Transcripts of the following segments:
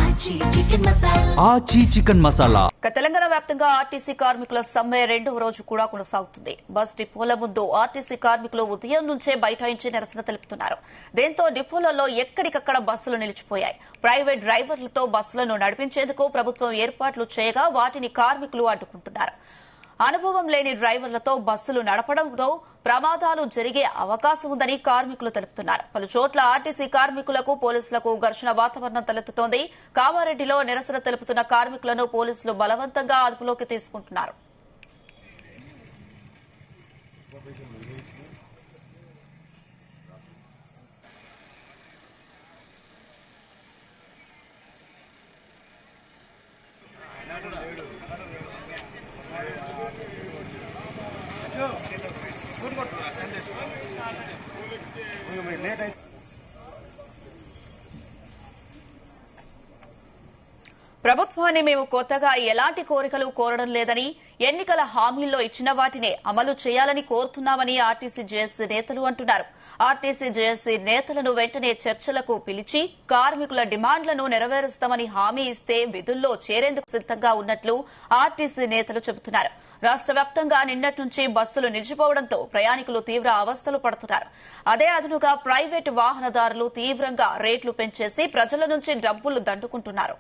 ఆచి చికెన్ మసాలా. తెలంగాణ వ్యాప్తంగా ఆర్టీసీ కార్మికుల సమ్మె రెండవ రోజు కూడా కొనసాగుతుంది. బస్ డిపోల ముందు ఆర్టీసీ కార్మికులు ఉదయం నుంచే బైఠాయించి నిరసన తెలుపుతున్నారు. దీంతో డిపోలలో ఎక్కడికక్కడ బస్సులు నిలిచిపోయాయి. ప్రైవేట్ డ్రైవర్లతో బస్సులను నడిపించేందుకు ప్రభుత్వం ఏర్పాట్లు చేయగా వాటిని కార్మికులు అడ్డుకుంటున్నారు. అనుభవం లేని డ్రైవర్లతో బస్సులు నడపడంతో ప్రమాదాలు జరిగే అవకాశం ఉందని కార్మికులు తెలుపుతున్నారు. పలు చోట్ల ఆర్టీసీ కార్మికులకు పోలీసులకు ఘర్షణ వాతావరణం తలెత్తుతోంది. కామారెడ్డిలో నిరసన తెలుపుతున్న కార్మికులను పోలీసులు బలవంతంగా అదుపులోకి తీసుకుంటున్నారు. ప్రభుత్వాన్ని మేము కొత్తగా ఎలాంటి కోరికలు కోరడం లేదని, ఎన్నికల హామీల్లో ఇచ్చిన వాటినే అమలు చేయాలని కోరుతున్నామని ఆర్టీసీ జేఏసీ నేతలు అంటున్నారు. ఆర్టీసీ జేఏసీ నేతలను వెంటనే చర్చలకు పిలిచి కార్మికుల డిమాండ్లను నెరవేరుస్తామని హామీ ఇస్తే విధుల్లో చేరేందుకు సిద్దంగా ఉన్నట్లు ఆర్టీసీ నేతలు చెబుతున్నారు. రాష్ట్ర వ్యాప్తంగా నిన్నటి నుంచి బస్సులు నిలిచిపోవడంతో ప్రయాణికులు తీవ్ర అవస్థలు పడుతున్నారు. అదే అదునుగా ప్రైవేటు వాహనదారులు తీవ్రంగా రేట్లు పెంచేసి ప్రజల నుంచి డబ్బులు దండుకుంటున్నారు.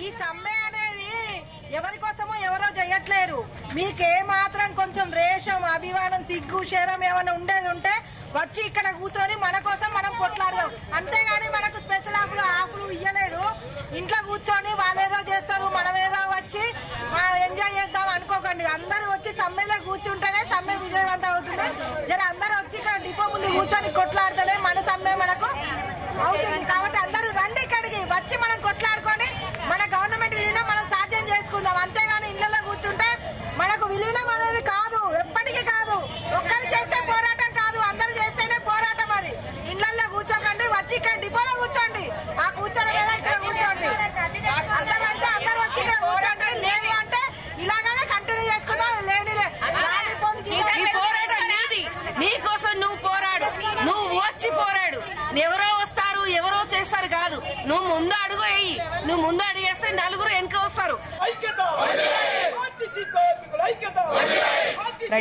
ఈ సమ్మె అనేది ఎవరి కోసమో ఎవరో చేయట్లేరు. మీకే మాత్రం కొంచెం రేషం, అభిమానం, సిగ్గు, శరం ఏమైనా ఉండేది ఉంటే వచ్చి ఇక్కడ కూర్చొని మన కోసం మనం కొట్లాడదాం. అంతేగాని మనకు స్పెషల్ ఆఫ్లు ఇయ్యలేదు. ఇంట్లో కూర్చొని వాళ్ళేదో చేస్తారు, మనమేదో వచ్చి ఎంజాయ్ చేద్దాం అనుకోకండి. అందరూ వచ్చి సమ్మెలో కూర్చుంటేనే సమ్మె విజయవంతం అవుతుంది. జర అందరూ వచ్చి ఇక్కడ డిపో ముందు కూర్చొని కొట్లాడితేనే మన సమ్మె మనకు అవుతుంది. కాబట్టి అందరూ రండి ఇక్కడికి వచ్చి మనం కొట్లాడుకొని మన గవర్నమెంట్ విలీనం మనం సాధ్యం చేసుకుందాం. అంతేగాని ఇళ్లలో కూర్చుంటే మనకు విలీనం అనేది కాదు, ఎప్పటికీ కాదు. ఒక్కరు చేస్తే పోరాటం కాదు, అందరూ చేస్తేనే పోరాటం. అది ఇళ్లలో కూర్చోకండి, వచ్చి ఇక్కడ డిపోలో కూర్చోండి. ఆ కూర్చోడం మీద ఇక్కడ కూర్చోండి. అర్థమైతే అందరూ వచ్చి ఇక్కడ కూర్చోండి. లేదు అంటే ఇలాగనే కంటిన్యూ చేసుకుందాం. నీకోసం నువ్వు పోరాడు, నువ్వు వచ్చి పోరాడు. ఎవరో వస్తారు, ఎవరో చేస్తారు కాదు. నువ్వు ముందు అడుగు వేయి. నువ్వు ముందు అడిగేస్తే నలుగురు వెనక వస్తారు.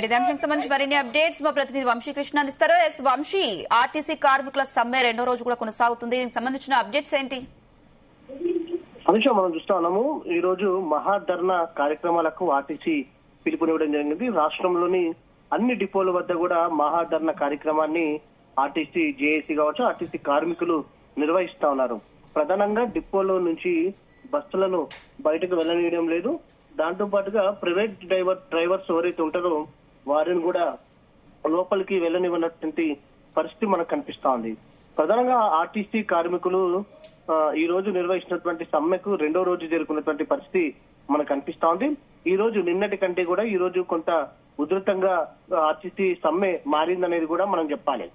ఇదే అంశానికి సంబంధించి మరిన్ని అప్డేట్స్ మా ప్రతినిధి వంశీకృష్ణ అందిస్తారు. ఎస్ వంశీ, ఆర్టీసీ కార్మికుల సమ్మె రెండో రోజు కూడా కొనసాగుతుంది. దీనికి సంబంధించిన అప్డేట్స్ ఏంటి? అనుష, మనం చూస్తా ఉన్నాము ఈ రోజు మహాధర్నా కార్యక్రమాలకు ఆర్టీసీ పిలుపునివ్వడం జరిగింది. రాష్ట్రంలోని అన్ని డిపోల వద్ద కూడా మహాధర్నా కార్యక్రమాన్ని ఆర్టీసీ జేఏసీ కావచ్చు, ఆర్టీసీ కార్మికులు నిర్వహిస్తా ఉన్నారు. ప్రధానంగా డిపోలో నుంచి బస్సులను బయటకు వెళ్లనీయడం లేదు. దాంతో పాటుగా ప్రైవేట్ డ్రైవర్స్ ఎవరైతే ఉంటారో వారిని కూడా లోపలికి వెళ్లనివ్వనటువంటి పరిస్థితి మనకు కనిపిస్తా ఉంది. ప్రధానంగా ఆర్టీసీ కార్మికులు ఈ రోజు నిర్వహించినటువంటి సమ్మెకు రెండో రోజు జరుగుతున్నటువంటి పరిస్థితి మనకు కనిపిస్తా ఉంది. ఈ రోజు నిన్నటి కంటే కూడా ఈ రోజు కొంత ఉధృతంగా ఆర్టీసీ సమ్మె మారిందనేది కూడా మనం చెప్పాలి.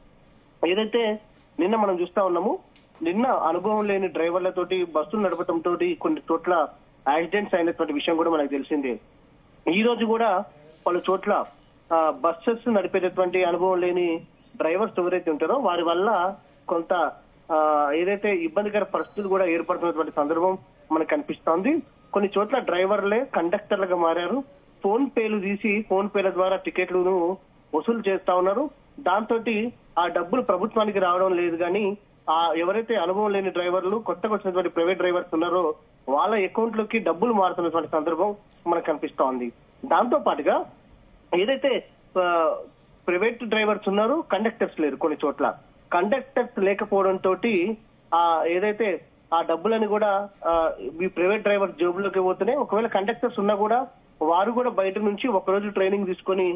ఏదైతే నిన్న మనం చూస్తా ఉన్నాము, నిన్న అనుభవం లేని డ్రైవర్లతోటి బస్సులు నడపడంతో కొన్ని చోట్ల యాక్సిడెంట్స్ అయినటువంటి విషయం కూడా మనకు తెలిసిందే. ఈ రోజు కూడా పలు చోట్ల బస్సెస్ నడిపేటటువంటి అనుభవం లేని డ్రైవర్స్ ఎవరైతే ఉంటారో వారి వల్ల కొంత ఏదైతే ఇబ్బందికర పరిస్థితులు కూడా ఏర్పడుతున్నటువంటి సందర్భం మనకు కనిపిస్తోంది. కొన్ని చోట్ల డ్రైవర్లే కండక్టర్లుగా మారారు. ఫోన్ పేలు తీసి ఫోన్ పేల ద్వారా టికెట్లను వసూలు చేస్తా ఉన్నారు. దాంతో ఆ డబ్బులు ప్రభుత్వానికి రావడం లేదు. కానీ ఎవరైతే అనుభవం లేని డ్రైవర్లు, కొత్తగా వచ్చినటువంటి ప్రైవేట్ డ్రైవర్స్ ఉన్నారో వాళ్ళ అకౌంట్ లోకి డబ్బులు మారుతున్నటువంటి సందర్భం మనకు కనిపిస్తా ఉంది. దాంతో పాటుగా ఏదైతే ప్రైవేట్ డ్రైవర్స్ ఉన్నారో కండక్టర్స్ లేరు. కొన్ని చోట్ల కండక్టర్స్ లేకపోవడంతో ఏదైతే ఆ డబ్బులని కూడా ఈ ప్రైవేట్ డ్రైవర్స్ జేబులోకి పోతున్నాయి. ఒకవేళ కండక్టర్స్ ఉన్నా కూడా వారు కూడా బయట నుంచి ఒకరోజు ట్రైనింగ్ తీసుకొని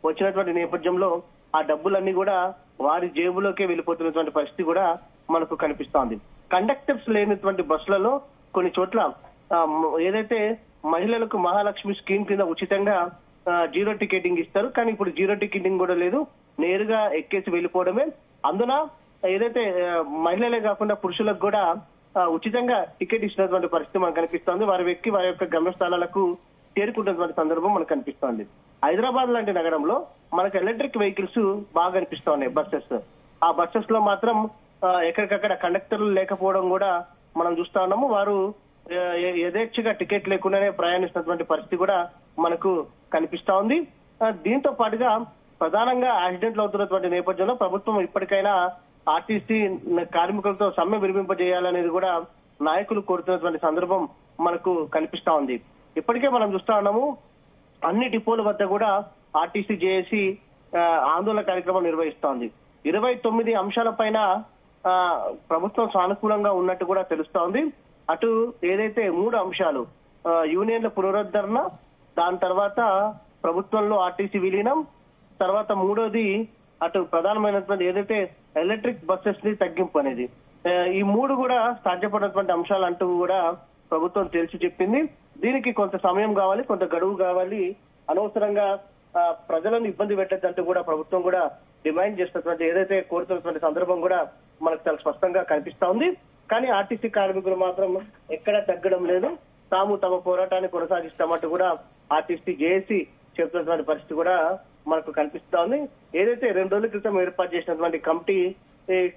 వచ్చినటువంటి నేపథ్యంలో ఆ డబ్బులన్నీ కూడా వారి జేబులోకే వెళ్ళిపోతున్నటువంటి పరిస్థితి కూడా మనకు కనిపిస్తోంది. కండక్టర్స్ లేనటువంటి బస్సులలో కొన్ని చోట్ల ఏదైతే మహిళలకు మహాలక్ష్మి స్కీమ్ కింద ఉచితంగా జీరో టికెటింగ్ ఇస్తారు. కానీ ఇప్పుడు జీరో టికెటింగ్ కూడా లేదు, నేరుగా ఎక్కేసి వెళ్ళిపోవడమే. అందున ఏదైతే మహిళలే కాకుండా పురుషులకు కూడా ఉచితంగా టికెట్ ఇచ్చినటువంటి పరిస్థితి మనకు కనిపిస్తోంది. వారి వ్యక్తి వారి యొక్క గమ్యస్థానాలకు చేరుకుంటున్నటువంటి సందర్భం మనకు కనిపిస్తోంది. హైదరాబాద్ లాంటి నగరంలో మనకు ఎలక్ట్రిక్ వెహికల్స్ బాగా కనిపిస్తా ఉన్నాయి, బస్సెస్. ఆ బస్సెస్ లో మాత్రం ఎక్కడికక్కడ కండక్టర్లు లేకపోవడం కూడా మనం చూస్తా ఉన్నాము. వారు యథేచ్ఛగా టికెట్ లేకుండానే ప్రయాణిస్తున్నటువంటి పరిస్థితి కూడా మనకు కనిపిస్తా ఉంది. దీంతో పాటుగా ప్రధానంగా యాక్సిడెంట్లు అవుతున్నటువంటి నేపథ్యంలో ప్రభుత్వం ఇప్పటికైనా ఆర్టీసీ కార్మికులతో సమ్మె విరమింపజేయాలనేది కూడా నాయకులు కోరుతున్నటువంటి సందర్భం మనకు కనిపిస్తా ఉంది. ఇప్పటికే మనం చూస్తా ఉన్నాము, అన్ని డిపోల వద్ద కూడా ఆర్టీసీ జేఏసీ ఆందోళన కార్యక్రమం నిర్వహిస్తోంది. 29 అంశాలపైన ప్రభుత్వం సానుకూలంగా ఉన్నట్టు కూడా తెలుస్తా ఉంది. అటు ఏదైతే 3 అంశాలు, యూనియన్ల పునరుద్ధరణ, దాని తర్వాత ప్రభుత్వంలో ఆర్టీసీ విలీనం, తర్వాత 3వది అటు ప్రధానమైనటువంటి ఏదైతే ఎలక్ట్రిక్ బస్సెస్ ని తగ్గింపు అనేది, ఈ 3 కూడా సాధ్యపడినటువంటి అంశాలు అంటూ కూడా ప్రభుత్వం తేల్చి చెప్పింది. దీనికి కొంత సమయం కావాలి, కొంత గడువు కావాలి, అనవసరంగా ప్రజలను ఇబ్బంది పెట్టద్దంటూ కూడా ప్రభుత్వం కూడా డిమాండ్ చేస్తున్నటువంటి ఏదైతే కోరుతున్నటువంటి సందర్భం కూడా మనకు చాలా స్పష్టంగా కనిపిస్తా ఉంది. కానీ ఆర్టీసీ కార్మికులు మాత్రం ఎక్కడా తగ్గడం లేదు. తాము తమ పోరాటాన్ని కొనసాగిస్తామంటూ కూడా ఆర్టీసీ జేఏసీ చెబుతున్నటువంటి పరిస్థితి కూడా మనకు కనిపిస్తా ఉంది. ఏదైతే 2 రోజుల క్రితం ఏర్పాటు చేసినటువంటి కమిటీ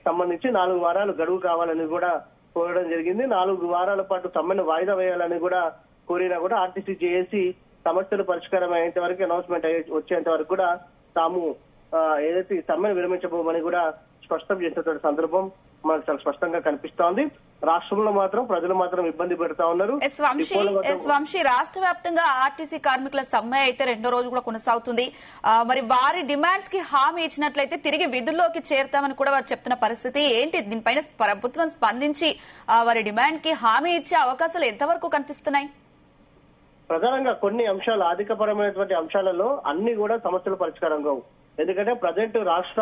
సంబంధించి 4 వారాలు గడువు కావాలని కూడా కోరడం జరిగింది. 4 వారాల పాటు సమ్మెను వాయిదా వేయాలని కూడా కోరినా కూడా ఆర్టీసీ జేఏసీ సమస్యలు పరిష్కారం అయ్యేంత వరకు, అనౌన్స్మెంట్ వచ్చేంత వరకు కూడా తాము ఏదైతే సమ్మెను విరమించబోమని కూడా స్పష్టం చేసినటువంటి సందర్భం మనకు చాలా స్పష్టంగా కనిపిస్తోంది. రాష్ట్రంలో మాత్రం ప్రజలు మాత్రం ఇబ్బంది పెడతా ఉన్నారు. వంశీ, రాష్ట్ర వ్యాప్తంగా ఆర్టీసీ కార్మికుల సమ్మె అయితే 2వ రోజు కూడా కొనసాగుతుంది. మరి వారి డిమాండ్స్ కి హామీ ఇచ్చినట్లయితే తిరిగి విధుల్లోకి చేరుతామని కూడా వారు చెప్తున్న పరిస్థితి ఏంటి? దీనిపైన ప్రభుత్వం స్పందించి వారి డిమాండ్ కి హామీ ఇచ్చే అవకాశాలు ఎంతవరకు కనిపిస్తున్నాయి? ప్రధానంగా కొన్ని అంశాలు, ఆర్థికపరమైనటువంటి అంశాలలో అన్ని కూడా సమస్యలు పరిష్కారం కావు. ఎందుకంటే ప్రజెంట్ రాష్ట్ర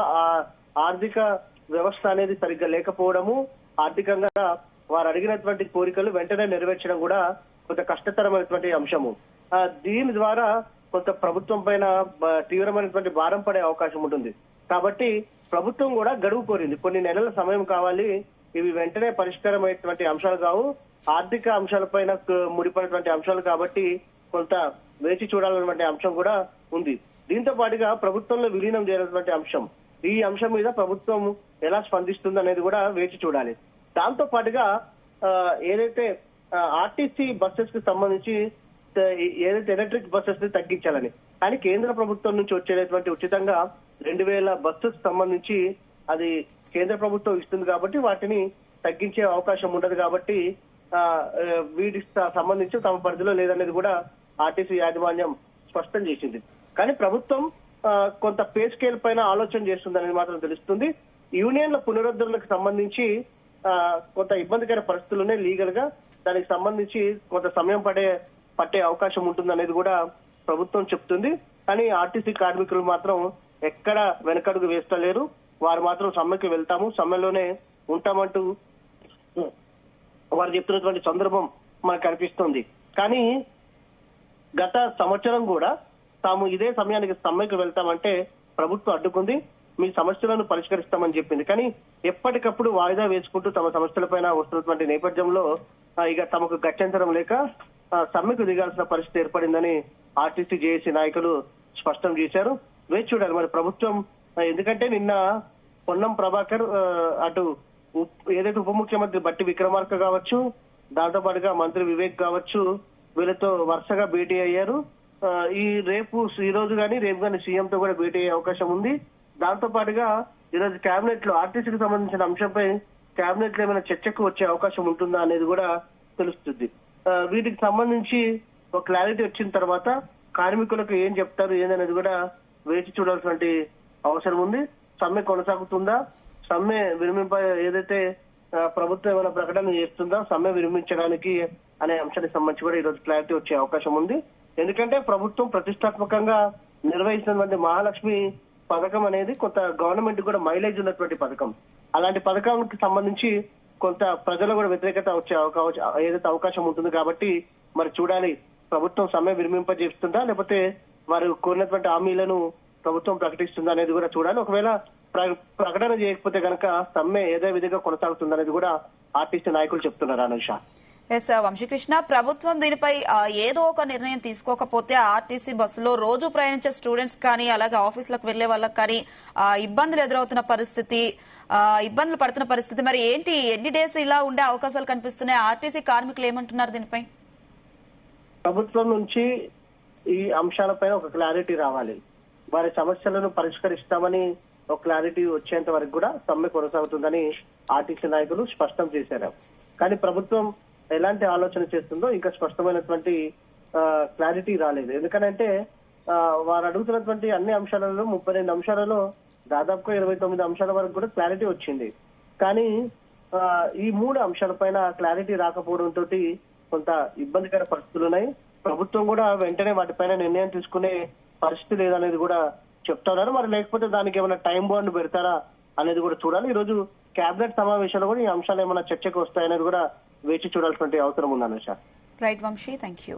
ఆర్థిక వ్యవస్థ అనేది సరిగ్గా లేకపోవడము, ఆర్థికంగా వారు అడిగినటువంటి కోరికలు వెంటనే నెరవేర్చడం కూడా కొంత కష్టతరమైనటువంటి అంశము. దీని ద్వారా కొంత ప్రభుత్వం పైన తీవ్రమైనటువంటి భారం పడే అవకాశం ఉంటుంది. కాబట్టి ప్రభుత్వం కూడా గడువు కోరింది, కొన్ని నెలల సమయం కావాలి, ఇవి వెంటనే పరిష్కారం అయ్యేటువంటి అంశాలు కావు, ఆర్థిక అంశాలపైన ముడిపడినటువంటి అంశాలు కాబట్టి కొంత వేచి చూడాలన్నటువంటి అంశం కూడా ఉంది. దీంతో పాటుగా ప్రభుత్వంలో విలీనం చేయాలన్నటువంటి అంశం, ఈ అంశం మీద ప్రభుత్వం ఎలా స్పందిస్తుంది అనేది కూడా వేచి చూడాలి. దాంతో పాటుగా ఏదైతే ఆర్టీసీ బస్సెస్ కి సంబంధించి ఏదైతే ఎలక్ట్రిక్ బస్సెస్ ని తగ్గించాలని, కానీ కేంద్ర ప్రభుత్వం నుంచి వచ్చేటువంటి ఉచితంగా 2000 బస్సెస్ సంబంధించి అది కేంద్ర ప్రభుత్వం ఇస్తుంది కాబట్టి వాటిని తగ్గించే అవకాశం ఉండదు. కాబట్టి వీటికి సంబంధించి తమ పరిధిలో లేదనేది కూడా ఆర్టీసీ యాజమాన్యం స్పష్టం చేసింది. కానీ ప్రభుత్వం కొంత పే స్కేల్ పైన ఆలోచన చేస్తుందనేది మాత్రం తెలుస్తుంది. యూనియన్ల పునరుద్ధరణకు సంబంధించి కొంత ఇబ్బందికర పరిస్థితులు ఉన్నాయి లీగల్ గా, దానికి సంబంధించి కొంత సమయం పట్టే అవకాశం ఉంటుందనేది కూడా ప్రభుత్వం చెప్తుంది. కానీ ఆర్టీసీ కార్మికులు మాత్రం ఎక్కడ వెనకడుగు వేస్తలేరు. వారు మాత్రం సమ్మెకి వెళ్తాము, సమ్మెలోనే ఉంటామంటూ వారు చెప్తున్నటువంటి సందర్భం మనకు కనిపిస్తుంది. కానీ గత సంవత్సరం కూడా తాము ఇదే సమయానికి సమ్మెకు వెళ్తామంటే ప్రభుత్వం అడ్డుకుంది, మీ సమస్యలను పరిష్కరిస్తామని చెప్పింది. కానీ ఎప్పటికప్పుడు వాయిదా వేసుకుంటూ తమ సమస్యలపైన వస్తున్నటువంటి నేపథ్యంలో ఇక తమకు గత్యంతరం లేక సమ్మెకు దిగాల్సిన పరిస్థితి ఏర్పడిందని ఆర్టీసీ జేఏసీ నాయకులు స్పష్టం చేశారు. వేచి చూడాలి మరి ప్రభుత్వం. ఎందుకంటే నిన్న పొన్నం ప్రభాకర్ అటు ఏదైతే ఉప ముఖ్యమంత్రి బట్టి విక్రమార్క కావచ్చు, దాంతో పాటుగా మంత్రి వివేక్ కావచ్చు, వీళ్ళతో వరుసగా భేటీ అయ్యారు. ఈ రోజు కానీ రేపు కానీ సీఎం తో కూడా భేటీ అయ్యే అవకాశం ఉంది. దాంతో పాటుగా ఈరోజు కేబినెట్ లో ఆర్టీసీకి సంబంధించిన అంశంపై కేబినెట్ లో ఏమైనా చర్చకు వచ్చే అవకాశం ఉంటుందా అనేది కూడా తెలుస్తుంది. వీటికి సంబంధించి ఒక క్లారిటీ వచ్చిన తర్వాత కార్మికులకు ఏం చెప్తారు ఏందనేది కూడా వేచి చూడాల్సినటువంటి అవసరం ఉంది. సమ్మె కొనసాగుతుందా, సమ్మె ఏదైతే ప్రభుత్వం ఏమైనా ప్రకటన చేస్తుందా సమ్మె విరమించడానికి అనే అంశానికి సంబంధించి కూడా ఈరోజు క్లారిటీ వచ్చే అవకాశం ఉంది. ఎందుకంటే ప్రభుత్వం ప్రతిష్టాత్మకంగా నిర్వహిస్తున్నటువంటి మహాలక్ష్మి పథకం అనేది కొంత గవర్నమెంట్ కూడా మైలేజ్ ఉన్నటువంటి పథకం. అలాంటి పథకానికి సంబంధించి కొంత ప్రజలు కూడా వ్యతిరేకత వచ్చే ఏదైతే అవకాశం ఉంటుంది. కాబట్టి మరి చూడాలి ప్రభుత్వం సమ్మె విరమింపజేస్తుందా, లేకపోతే వారు కోరినటువంటి హామీలను ప్రభుత్వం ప్రకటిస్తుందా అనేది కూడా చూడాలి. ఒకవేళ ప్రకటన చేయకపోతే కనుక సమ్మె ఏదే విధంగా కొనసాగుతుంది అనేది కూడా ఆర్టీసీ నాయకులు చెప్తున్నారు. అనుష. ఎస్ వంశీకృష్ణ, ప్రభుత్వం దీనిపై ఏదో ఒక నిర్ణయం తీసుకోకపోతే ఆర్టీసీ బస్సులో రోజు ప్రయాణించే స్టూడెంట్స్ కానీ అలాగే ఆఫీసులకు వెళ్లే వాళ్ళకి కానీ ఇబ్బందులు ఎదురవుతున్న పరిస్థితి, ఇబ్బందులు పడుతున్న పరిస్థితి, మరి ఏంటి, ఎన్ని డేస్ ఇలా ఉండే అవకాశాలు కనిపిస్తున్నాయి? ఆర్టీసీ కార్మికులు ఏమంటున్నారు దీనిపై? ప్రభుత్వం నుంచి ఈ అంశాలపైన ఒక క్లారిటీ రావాలి. వారి సమస్యలను పరిష్కరిస్తామని ఒక క్లారిటీ వచ్చేంత వరకు కూడా సమ్మె కొనసాగుతుందని ఆర్టీసీ నాయకులు స్పష్టం చేశారు. కానీ ప్రభుత్వం ఎలాంటి ఆలోచన చేస్తుందో ఇంకా స్పష్టమైనటువంటి క్లారిటీ రాలేదు. ఎందుకంటే వారు అడుగుతున్నటువంటి అన్ని అంశాలలో 32 అంశాలలో దాదాపుగా 29 అంశాల వరకు కూడా క్లారిటీ వచ్చింది. కానీ ఈ 3 అంశాలపైన క్లారిటీ రాకపోవడంతో కొంత ఇబ్బందికర పరిస్థితులు ఉన్నాయి. ప్రభుత్వం కూడా వెంటనే వాటిపైన నిర్ణయం తీసుకునే పరిస్థితి లేదనేది కూడా చెప్తున్నారు. మరి లేకపోతే దానికి ఏమైనా టైం బాండ్ పెడతారా అనేది కూడా చూడాలి. ఈ రోజు కేబినెట్ సమావేశంలో కూడా ఈ అంశాలు ఏమైనా చర్చకు వస్తాయనేది కూడా వేచి చూడాల్సిన అవసరం ఉంది. Anusha. Right Vamshi, thank you.